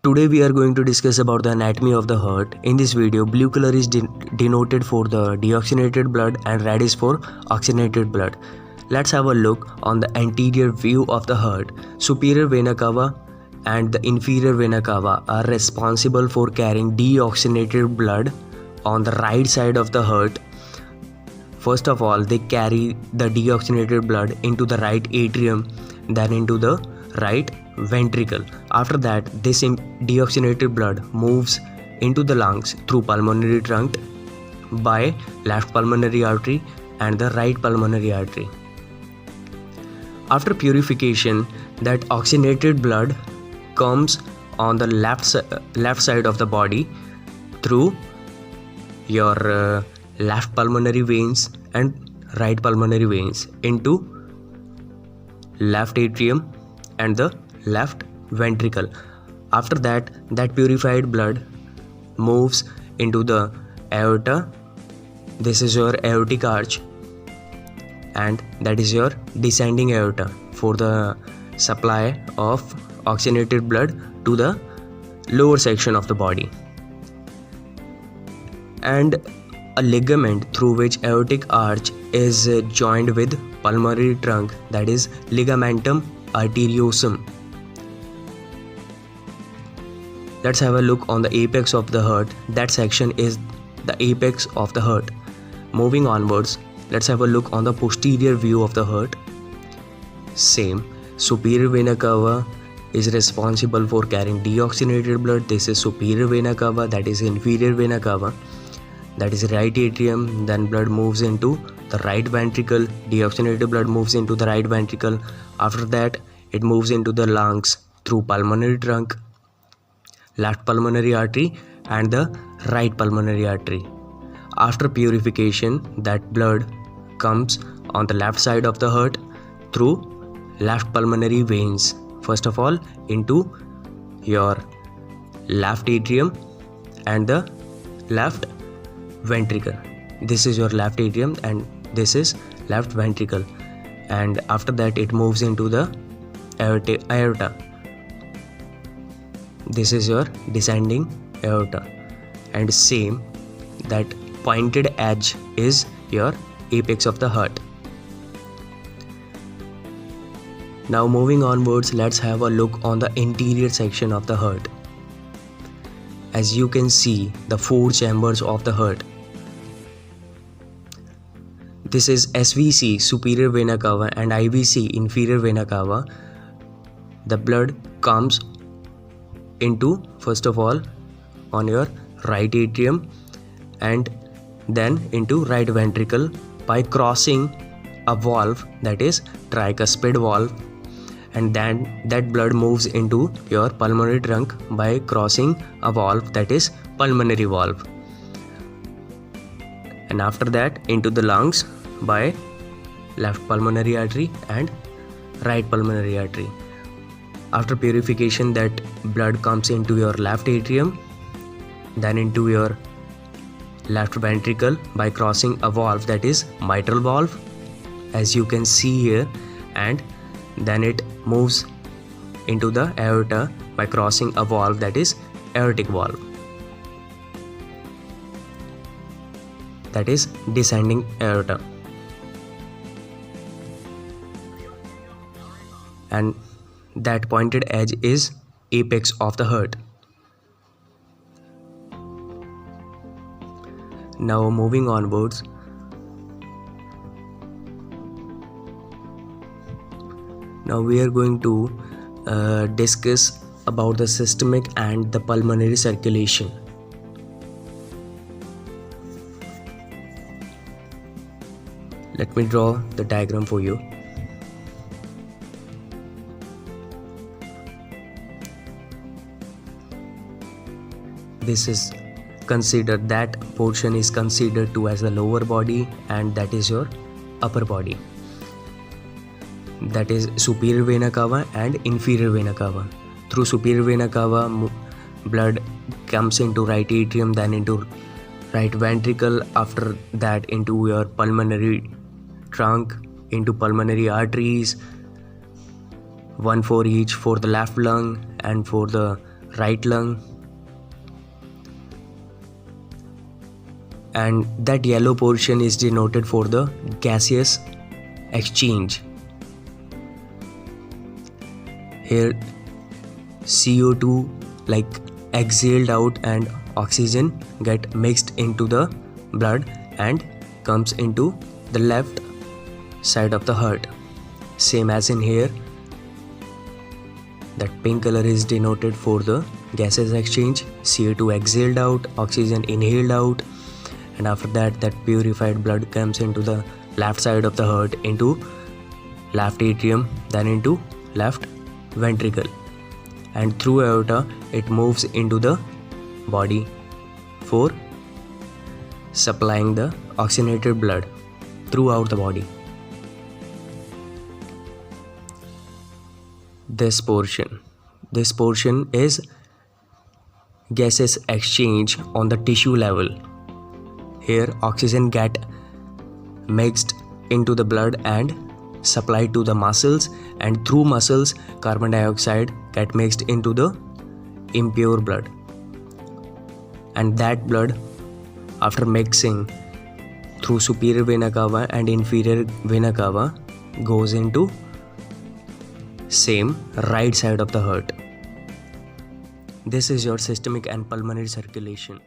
Today we are going to discuss about the anatomy of the heart. In this video, blue color is denoted for the deoxygenated blood and red is for oxygenated blood. Let's have a look on the anterior view of the heart. Superior vena cava and the inferior vena cava are responsible for carrying deoxygenated blood on the right side of the heart. First of all, they carry the deoxygenated blood into the right atrium, then into the right ventricle. After that, this deoxygenated blood moves into the lungs through pulmonary trunk by left pulmonary artery and the right pulmonary artery. After purification, that oxygenated blood comes on the left side of the body through your left pulmonary veins and right pulmonary veins into left atrium and the left ventricle. After that, that purified blood moves into the aorta. This is your aortic arch, and that is your descending aorta for the supply of oxygenated blood to the lower section of the body. And a ligament through which aortic arch is joined with pulmonary trunk, that is ligamentum arteriosum. Let's have a look on the apex of the heart. That section is the apex of the heart. Moving onwards, let's have a look on the posterior view of the heart. Same, superior vena cava is responsible for carrying deoxygenated blood. This is superior vena cava, that is inferior vena cava, that is right atrium. Then blood moves into the right ventricle. Deoxygenated blood moves into the right ventricle. After that, it moves into the lungs through pulmonary trunk, left pulmonary artery and the right pulmonary artery. After purification, that blood comes on the left side of the heart through left pulmonary veins. First of all, into your left atrium and the left ventricle. This is your left atrium and this is left ventricle. And after that, it moves into the aorta. This is your descending aorta. And same, that pointed edge is your apex of the heart. Now moving onwards, let's have a look on the interior section of the heart. As you can see, the four chambers of the heart. This is SVC, superior vena cava, and IVC, inferior vena cava. The blood comes into, first of all, on your right atrium and then into right ventricle by crossing a valve, that is tricuspid valve, and then that blood moves into your pulmonary trunk by crossing a valve, that is pulmonary valve, and after that into the lungs by left pulmonary artery and right pulmonary artery. After purification, that blood comes into your left atrium, then into your left ventricle by crossing a valve, that is mitral valve, as you can see here, and then it moves into the aorta by crossing a valve, that is aortic valve, that is descending aorta. And that pointed edge is apex of the heart. Now moving onwards, now we are going to discuss about the systemic and the pulmonary circulation. Let me draw the diagram for you. This is considered, that portion is considered to as the lower body, and that is your upper body, that is superior vena cava and inferior vena cava. Through superior vena cava, blood comes into right atrium, then into right ventricle, after that into your pulmonary trunk, into pulmonary arteries, one for each, for the left lung and for the right lung, and that yellow portion is denoted for the gaseous exchange. Here CO2 like exhaled out and oxygen get mixed into the blood and comes into the left side of the heart. Same as in here, that pink color is denoted for the gases exchange, CO2 exhaled out, oxygen inhaled out, and after that purified blood comes into the left side of the heart, into left atrium, then into left ventricle, and through aorta it moves into the body for supplying the oxygenated blood throughout the body. This portion is gases exchange on the tissue level. Here oxygen get mixed into the blood and supplied to the muscles, and through muscles carbon dioxide get mixed into the impure blood, and that blood after mixing through superior vena cava and inferior vena cava goes into same right side of the heart. This is your systemic and pulmonary circulation.